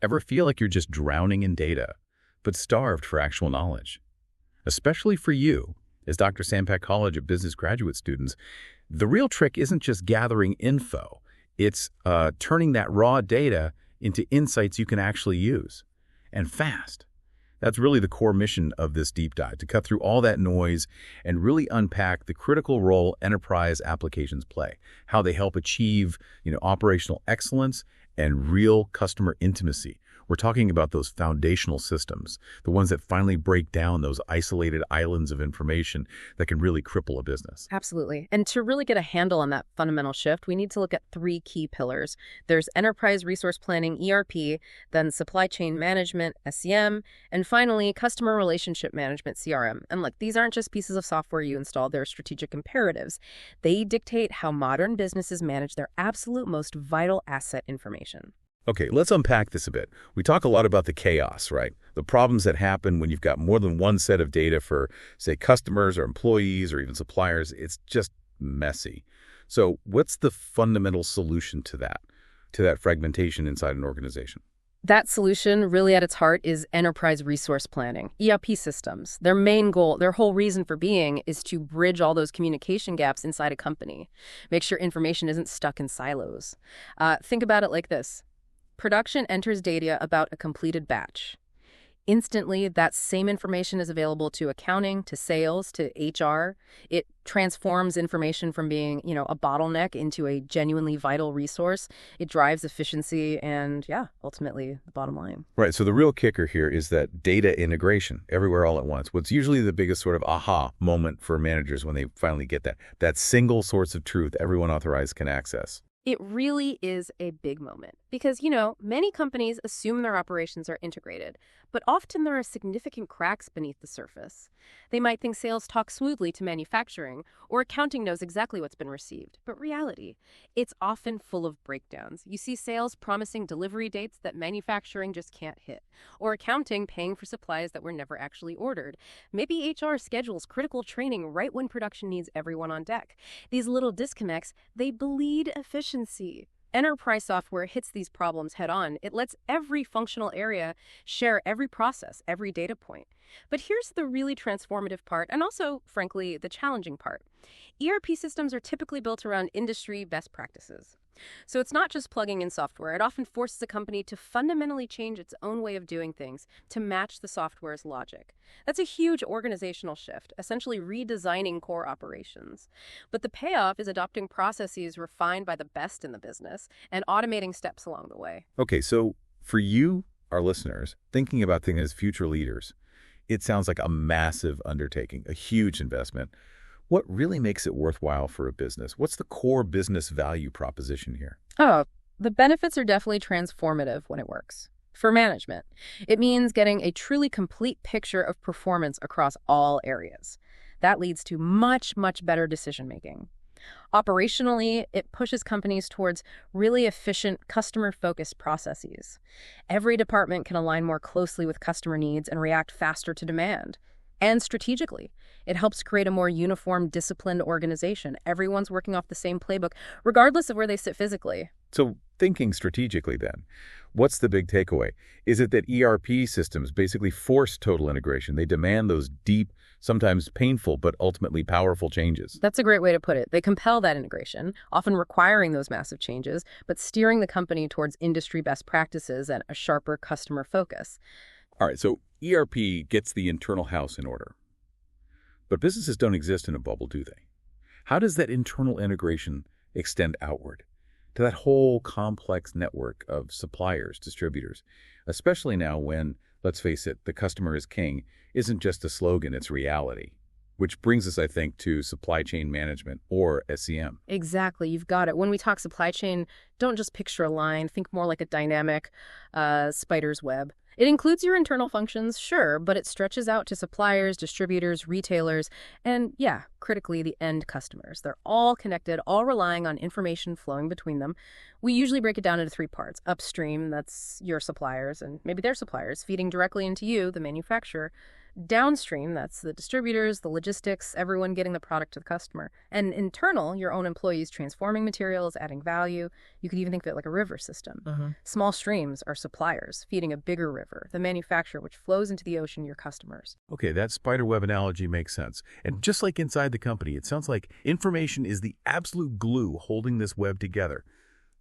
Ever feel like you're just drowning in data, but starved for actual knowledge? Especially for you, as Dr. Sampak College of Business graduate students, the real trick isn't just gathering info. It's turning that raw data into insights you can actually use, and fast. That's really the core mission of this deep dive, to cut through all that noise and really unpack the critical role enterprise applications play, how they help achieve, operational excellence and real customer intimacy. We're talking about those foundational systems, the ones that finally break down those isolated islands of information that can really cripple a business. Absolutely. And to really get a handle on that fundamental shift, we need to look at three key pillars. There's enterprise resource planning, ERP, then supply chain management, SCM, and finally, customer relationship management, CRM. And look, these aren't just pieces of software you install, they're strategic imperatives. They dictate how modern businesses manage their absolute most vital asset information. Okay, let's unpack this a bit. We talk a lot about the chaos, right? The problems that happen when you've got more than one set of data for, say, customers or employees or even suppliers. It's just messy. So what's the fundamental solution to that fragmentation inside an organization? That solution, really at its heart, is enterprise resource planning, ERP systems. Their main goal, their whole reason for being, is to bridge all those communication gaps inside a company. Make sure information isn't stuck in silos. Think about it like this. Production enters data about a completed batch. Instantly, that same information is available to accounting, to sales, to HR. It transforms information from being, a bottleneck into a genuinely vital resource. It drives efficiency and, ultimately the bottom line. Right. So the real kicker here is that data integration everywhere all at once. What's usually the biggest sort of aha moment for managers when they finally get that single source of truth everyone authorized can access. It really is a big moment because, many companies assume their operations are integrated, but often there are significant cracks beneath the surface. They might think sales talk smoothly to manufacturing or accounting knows exactly what's been received, but reality, it's often full of breakdowns. You see sales promising delivery dates that manufacturing just can't hit, or accounting paying for supplies that were never actually ordered. Maybe HR schedules critical training right when production needs everyone on deck. These little disconnects, they bleed efficiency. Enterprise software hits these problems head on. It lets every functional area share every process, every data point. But here's the really transformative part, and also, frankly, the challenging part. ERP systems are typically built around industry best practices. So it's not just plugging in software. It often forces a company to fundamentally change its own way of doing things to match the software's logic. That's a huge organizational shift, essentially redesigning core operations. But the payoff is adopting processes refined by the best in the business and automating steps along the way. Okay, so for you, our listeners, thinking about things as future leaders, it sounds like a massive undertaking, a huge investment. What really makes it worthwhile for a business? What's the core business value proposition here? Oh, the benefits are definitely transformative when it works. For management, it means getting a truly complete picture of performance across all areas. That leads to much, much better decision-making. Operationally, it pushes companies towards really efficient, customer-focused processes. Every department can align more closely with customer needs and react faster to demand. And strategically, it helps create a more uniform, disciplined organization. Everyone's working off the same playbook, regardless of where they sit physically. So thinking strategically then, what's the big takeaway? Is it that ERP systems basically force total integration? They demand those deep, sometimes painful, but ultimately powerful changes. That's a great way to put it. They compel that integration, often requiring those massive changes, but steering the company towards industry best practices and a sharper customer focus. All right, so ERP gets the internal house in order. But businesses don't exist in a bubble, do they? How does that internal integration extend outward to that whole complex network of suppliers, distributors, especially now when, let's face it, the customer is king isn't just a slogan, it's reality? Which brings us, I think, to supply chain management, or SCM. Exactly. You've got it. When we talk supply chain, don't just picture a line. Think more like a dynamic spider's web. It includes your internal functions, sure, but it stretches out to suppliers, distributors, retailers, and, critically, the end customers. They're all connected, all relying on information flowing between them. We usually break it down into three parts. Upstream, that's your suppliers, and maybe their suppliers, feeding directly into you, the manufacturer. Downstream, that's the distributors, the logistics, everyone getting the product to the customer. And internal, your own employees transforming materials, adding value. You could even think of it like a river system. Small streams are suppliers, feeding a bigger river, the manufacturer which flows into the ocean, your customers. Okay, that spider web analogy makes sense. And just like inside the company, it sounds like information is the absolute glue holding this web together.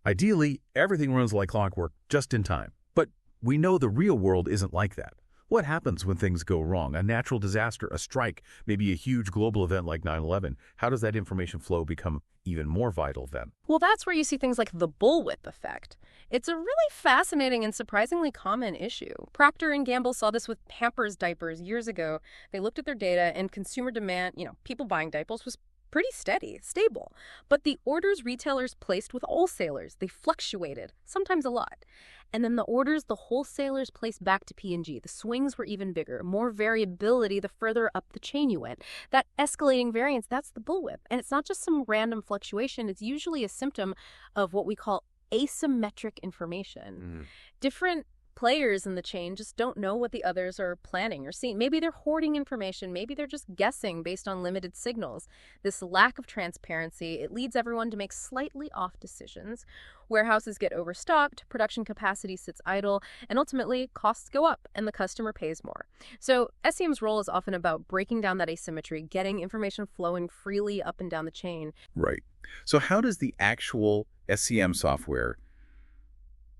Ideally, everything runs like clockwork, just in time. But we know the real world isn't like that. What happens when things go wrong? A natural disaster, a strike, maybe a huge global event like 9/11. How does that information flow become even more vital then? Well, that's where you see things like the bullwhip effect. It's a really fascinating and surprisingly common issue. Procter & Gamble saw this with Pampers diapers years ago. They looked at their data and consumer demand, people buying diapers was pretty steady, stable. But the orders retailers placed with wholesalers, they fluctuated, sometimes a lot. And then the orders the wholesalers placed back to P&G, the swings were even bigger, more variability the further up the chain you went. That escalating variance, that's the bullwhip. And it's not just some random fluctuation, it's usually a symptom of what we call asymmetric information. Different players in the chain just don't know what the others are planning or seeing. Maybe they're hoarding information. Maybe they're just guessing based on limited signals. This lack of transparency, it leads everyone to make slightly off decisions. Warehouses get overstocked, production capacity sits idle, and ultimately costs go up and the customer pays more. So SCM's role is often about breaking down that asymmetry, getting information flowing freely up and down the chain. Right. So how does the actual SCM software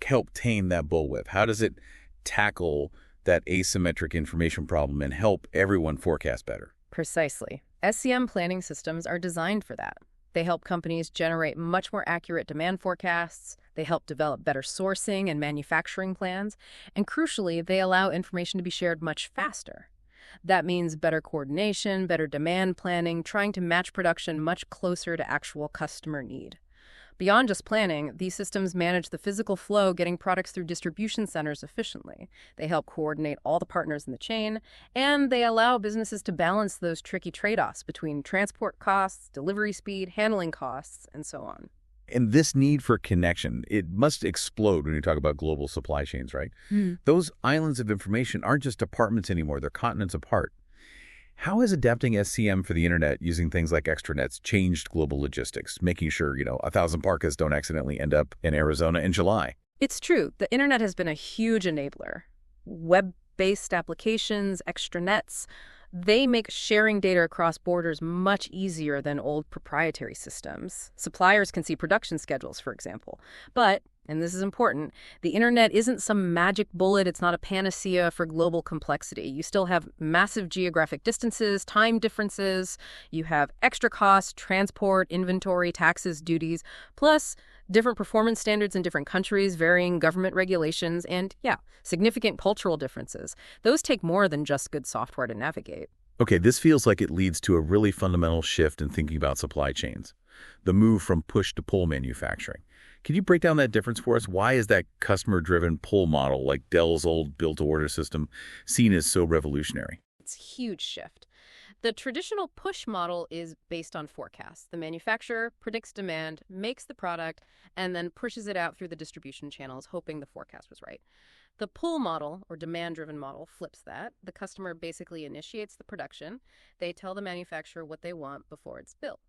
help tame that bullwhip? How does it tackle that asymmetric information problem and help everyone forecast better? Precisely. SCM planning systems are designed for that. They help companies generate much more accurate demand forecasts. They help develop better sourcing and manufacturing plans. And crucially, they allow information to be shared much faster. That means better coordination, better demand planning, trying to match production much closer to actual customer need. Beyond just planning, these systems manage the physical flow, getting products through distribution centers efficiently. They help coordinate all the partners in the chain, and they allow businesses to balance those tricky trade-offs between transport costs, delivery speed, handling costs, and so on. And this need for connection, it must explode when you talk about global supply chains, right? Those islands of information aren't just departments anymore, they're continents apart. How has adapting SCM for the internet using things like extranets changed global logistics, making sure, 1,000 parkas don't accidentally end up in Arizona in July? It's true. The internet has been a huge enabler. Web-based applications, extranets, they make sharing data across borders much easier than old proprietary systems. Suppliers can see production schedules, for example. But, and this is important, the internet isn't some magic bullet. It's not a panacea for global complexity. You still have massive geographic distances, time differences. You have extra costs, transport, inventory, taxes, duties, plus different performance standards in different countries, varying government regulations, and, significant cultural differences. Those take more than just good software to navigate. Okay, this feels like it leads to a really fundamental shift in thinking about supply chains, the move from push to pull manufacturing. Can you break down that difference for us? Why is that customer-driven pull model, like Dell's old built-to-order system, seen as so revolutionary? It's a huge shift. The traditional push model is based on forecasts. The manufacturer predicts demand, makes the product, and then pushes it out through the distribution channels, hoping the forecast was right. The pull model, or demand-driven model, flips that. The customer basically initiates the production. They tell the manufacturer what they want before it's built.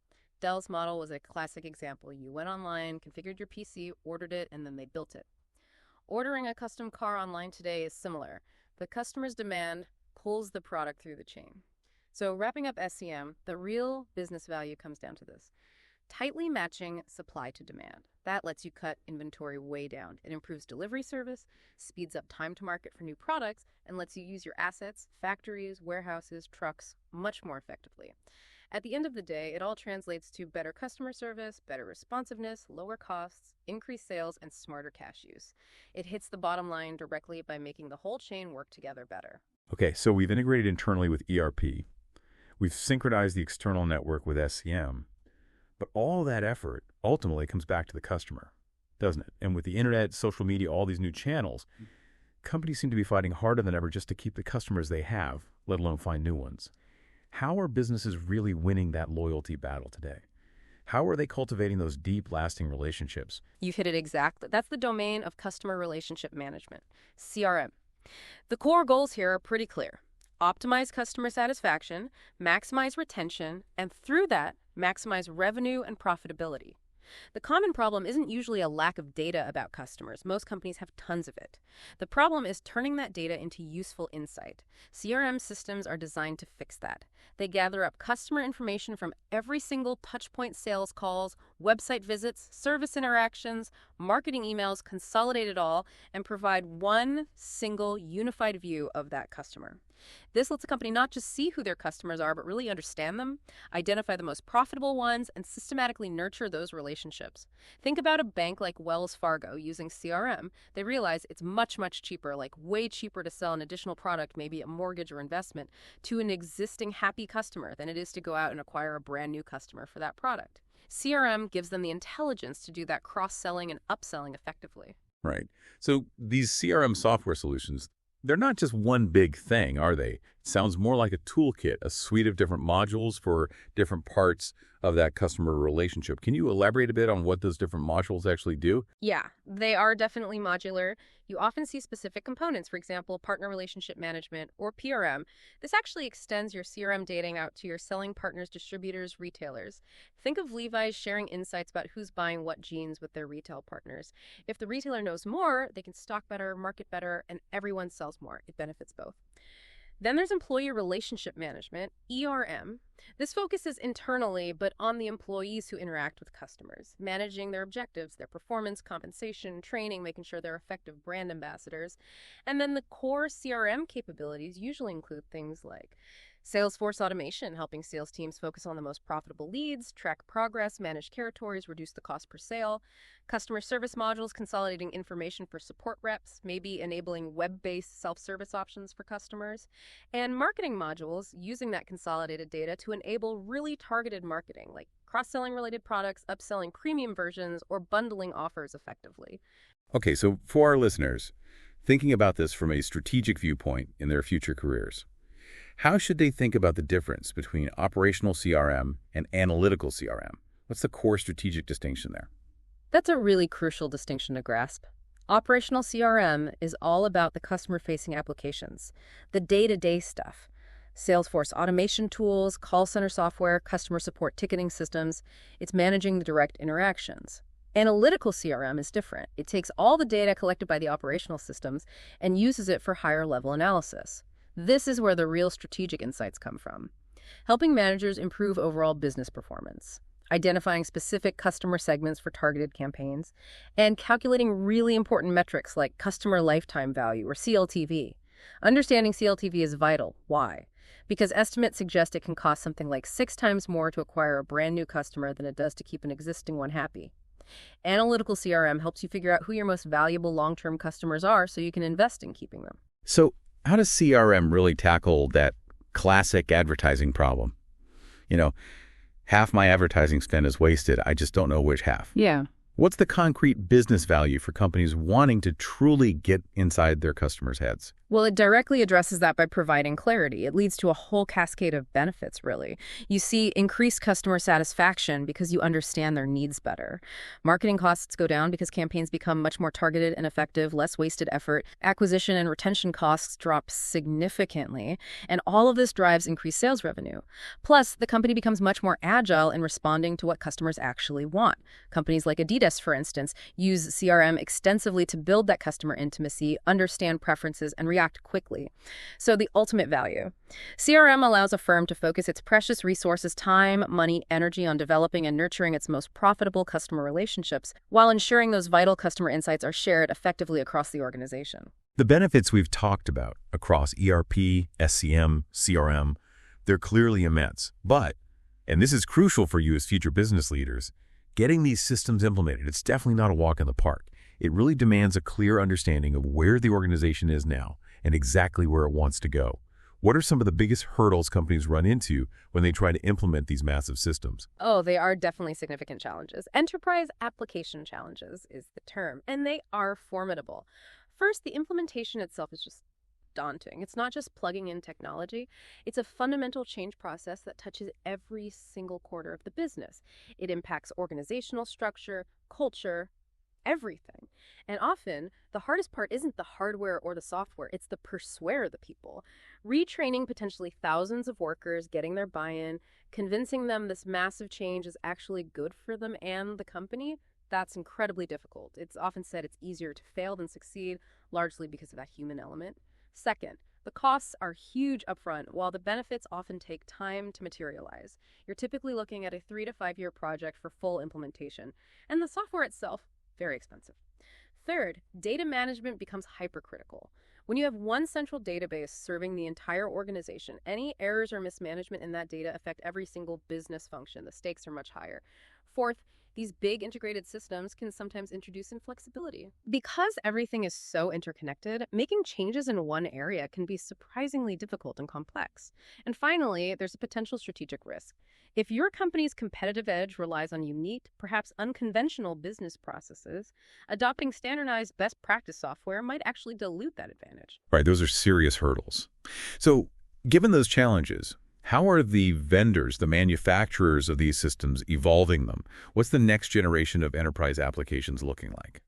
Dell's model was a classic example. You went online, configured your PC, ordered it, and then they built it. Ordering a custom car online today is similar. The customer's demand pulls the product through the chain. So wrapping up SCM, the real business value comes down to this. Tightly matching supply to demand. That lets you cut inventory way down. It improves delivery service, speeds up time to market for new products, and lets you use your assets, factories, warehouses, trucks, much more effectively. At the end of the day, it all translates to better customer service, better responsiveness, lower costs, increased sales, and smarter cash use. It hits the bottom line directly by making the whole chain work together better. Okay, so we've integrated internally with ERP. We've synchronized the external network with SCM. But all that effort ultimately comes back to the customer, doesn't it? And with the internet, social media, all these new channels, companies seem to be fighting harder than ever just to keep the customers they have, let alone find new ones. How are businesses really winning that loyalty battle today? How are they cultivating those deep, lasting relationships? You've hit it exactly. That's the domain of customer relationship management, CRM. The core goals here are pretty clear. Optimize customer satisfaction, maximize retention, and through that, maximize revenue and profitability. The common problem isn't usually a lack of data about customers. Most companies have tons of it. The problem is turning that data into useful insight. CRM systems are designed to fix that. They gather up customer information from every single touchpoint, sales calls, website visits, service interactions, marketing emails, consolidate it all, and provide one single unified view of that customer. This lets a company not just see who their customers are, but really understand them, identify the most profitable ones, and systematically nurture those relationships. Think about a bank like Wells Fargo using CRM. They realize it's much, much cheaper, like way cheaper to sell an additional product, maybe a mortgage or investment, to an existing happy customer than it is to go out and acquire a brand new customer for that product. CRM gives them the intelligence to do that cross-selling and upselling effectively. Right. So these CRM software solutions, they're not just one big thing, are they? It sounds more like a toolkit, a suite of different modules for different parts of that customer relationship. Can you elaborate a bit on what those different modules actually do? Yeah, they are definitely modular. You often see specific components, for example, partner relationship management or PRM. This actually extends your CRM data out to your selling partners, distributors, retailers. Think of Levi's sharing insights about who's buying what jeans with their retail partners. If the retailer knows more, they can stock better, market better, and everyone sells more. It benefits both. Then there's employee relationship management, ERM. This focuses internally, but on the employees who interact with customers, managing their objectives, their performance, compensation, training, making sure they're effective brand ambassadors. And then the core CRM capabilities usually include things like Salesforce automation, helping sales teams focus on the most profitable leads, track progress, manage territories, reduce the cost per sale. Customer service modules, consolidating information for support reps, maybe enabling web-based self-service options for customers. And marketing modules, using that consolidated data to enable really targeted marketing, like cross-selling related products, upselling premium versions, or bundling offers effectively. Okay, so for our listeners, thinking about this from a strategic viewpoint in their future careers, how should they think about the difference between operational CRM and analytical CRM? What's the core strategic distinction there? That's a really crucial distinction to grasp. Operational CRM is all about the customer-facing applications, the day-to-day stuff. Salesforce automation tools, call center software, customer support ticketing systems. It's managing the direct interactions. Analytical CRM is different. It takes all the data collected by the operational systems and uses it for higher-level analysis. This is where the real strategic insights come from, helping managers improve overall business performance, identifying specific customer segments for targeted campaigns, and calculating really important metrics like customer lifetime value or CLTV. Understanding CLTV is vital. Why? Because estimates suggest it can cost something like 6 times more to acquire a brand new customer than it does to keep an existing one happy. Analytical CRM helps you figure out who your most valuable long-term customers are so you can invest in keeping them. So how does CRM really tackle that classic advertising problem? Half my advertising spend is wasted. I just don't know which half. Yeah. What's the concrete business value for companies wanting to truly get inside their customers' heads? Well, it directly addresses that by providing clarity. It leads to a whole cascade of benefits, really. You see increased customer satisfaction because you understand their needs better. Marketing costs go down because campaigns become much more targeted and effective, less wasted effort. Acquisition and retention costs drop significantly, and all of this drives increased sales revenue. Plus, the company becomes much more agile in responding to what customers actually want. Companies like Adidas, for instance, use CRM extensively to build that customer intimacy, understand preferences, and react quickly. So the ultimate value. CRM allows a firm to focus its precious resources, time, money, energy on developing and nurturing its most profitable customer relationships while ensuring those vital customer insights are shared effectively across the organization. The benefits we've talked about across ERP, SCM, CRM, they're clearly immense. But, and this is crucial for you as future business leaders, getting these systems implemented, it's definitely not a walk in the park. It really demands a clear understanding of where the organization is now and exactly where it wants to go. What are some of the biggest hurdles companies run into when they try to implement these massive systems? Oh, they are definitely significant challenges. Enterprise application challenges is the term, and they are formidable. First, the implementation itself is just daunting. It's not just plugging in technology. It's a fundamental change process that touches every single quarter of the business. It impacts organizational structure, culture, everything. And often, the hardest part isn't the hardware or the software, it's the persuade the people. Retraining potentially thousands of workers, getting their buy-in, convincing them this massive change is actually good for them and the company, that's incredibly difficult. It's often said it's easier to fail than succeed, largely because of that human element. Second, the costs are huge upfront, while the benefits often take time to materialize. You're typically looking at a 3 to 5 year project for full implementation, and the software itself, very expensive. Third, data management becomes hypercritical. When you have one central database serving the entire organization, any errors or mismanagement in that data affect every single business function. The stakes are much higher. Fourth, these big integrated systems can sometimes introduce inflexibility. Because everything is so interconnected, making changes in one area can be surprisingly difficult and complex. And finally, there's a potential strategic risk. If your company's competitive edge relies on unique, perhaps unconventional business processes, adopting standardized best practice software might actually dilute that advantage. Right, those are serious hurdles. So, given those challenges, how are the vendors, the manufacturers of these systems, evolving them? What's the next generation of enterprise applications looking like?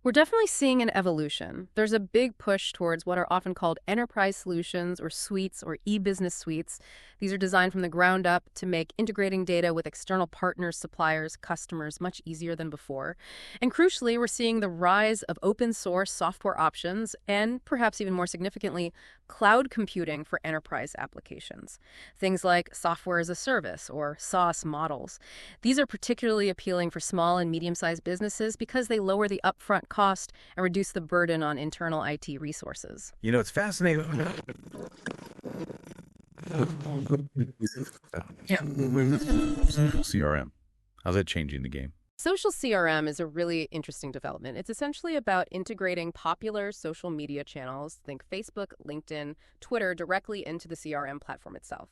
We're definitely seeing an evolution. There's a big push towards what are often called enterprise solutions or suites or e-business suites. These are designed from the ground up to make integrating data with external partners, suppliers, customers much easier than before. And crucially, we're seeing the rise of open source software options and, perhaps even more significantly, cloud computing for enterprise applications. Things like software as a service or SaaS models. These are particularly appealing for small and medium-sized businesses because they lower the upfront cost and reduce the burden on internal IT resources. You know, it's fascinating. CRM. How's that changing the game? Social CRM is a really interesting development. It's essentially about integrating popular social media channels, think Facebook, LinkedIn, Twitter, directly into the CRM platform itself.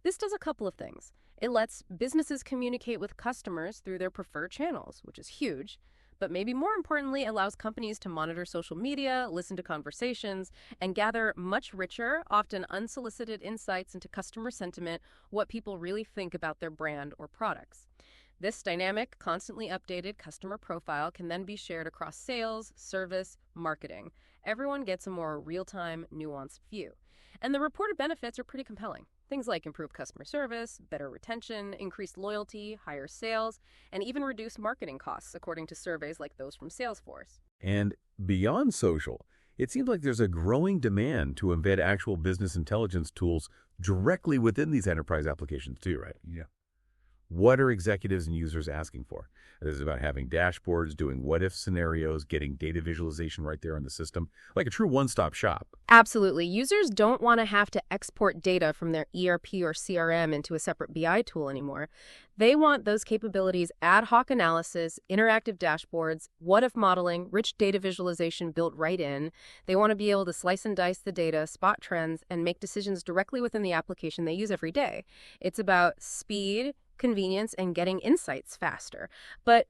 This does a couple of things. It lets businesses communicate with customers through their preferred channels, which is huge. But maybe more importantly, allows companies to monitor social media, listen to conversations, and gather much richer, often unsolicited insights into customer sentiment, what people really think about their brand or products. This dynamic, constantly updated customer profile can then be shared across sales, service, marketing. Everyone gets a more real-time, nuanced view. And the reported benefits are pretty compelling. Things like improved customer service, better retention, increased loyalty, higher sales, and even reduced marketing costs, according to surveys like those from Salesforce. And beyond social, it seems like there's a growing demand to embed actual business intelligence tools directly within these enterprise applications too, right? Yeah. What are executives and users asking for? This is about having dashboards, doing what-if scenarios, getting data visualization right there in the system, like a true one-stop shop. Absolutely. Users don't want to have to export data from their ERP or CRM into a separate BI tool anymore. They want those capabilities, ad hoc analysis, interactive dashboards, what-if modeling, rich data visualization built right in. They want to be able to slice and dice the data, spot trends, and make decisions directly within the application they use every day. It's about speed, convenience, and getting insights faster. But,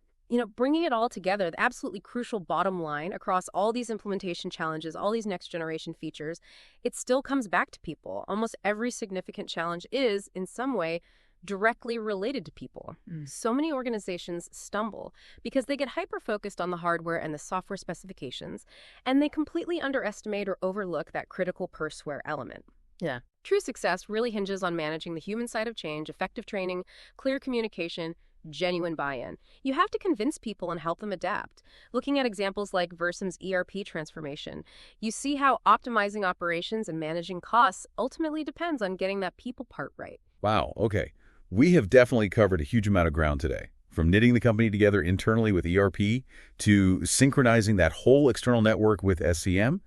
bringing it all together, the absolutely crucial bottom line across all these implementation challenges, all these next generation features, it still comes back to people. Almost every significant challenge is, in some way, directly related to people. So many organizations stumble because they get hyper-focused on the hardware and the software specifications, and they completely underestimate or overlook that critical persware element. Yeah. True success really hinges on managing the human side of change, effective training, clear communication, genuine buy-in. You have to convince people and help them adapt. Looking at examples like Versum's ERP transformation, you see how optimizing operations and managing costs ultimately depends on getting that people part right. Wow, okay. We have definitely covered a huge amount of ground today. From knitting the company together internally with ERP to synchronizing that whole external network with SCM,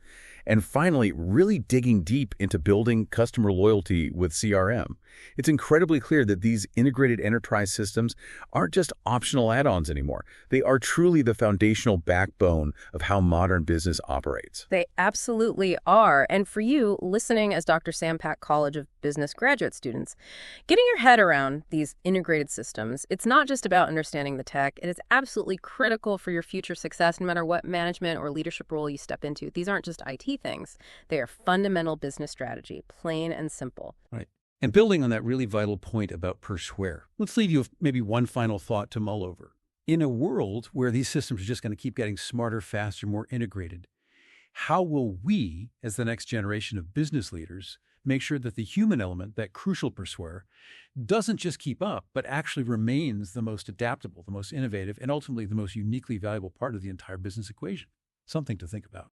and finally, really digging deep into building customer loyalty with CRM. It's incredibly clear that these integrated enterprise systems aren't just optional add-ons anymore. They are truly the foundational backbone of how modern business operates. They absolutely are. And for you, listening as Dr. Sampak College of Business graduate students, getting your head around these integrated systems, it's not just about understanding the tech. It is absolutely critical for your future success, no matter what management or leadership role you step into. These aren't just IT things. They are fundamental business strategy, plain and simple. Right. And building on that really vital point about persware, let's leave you with maybe one final thought to mull over. In a world where these systems are just going to keep getting smarter, faster, more integrated, how will we, as the next generation of business leaders, make sure that the human element, that crucial persuader, doesn't just keep up, but actually remains the most adaptable, the most innovative, and ultimately the most uniquely valuable part of the entire business equation? Something to think about.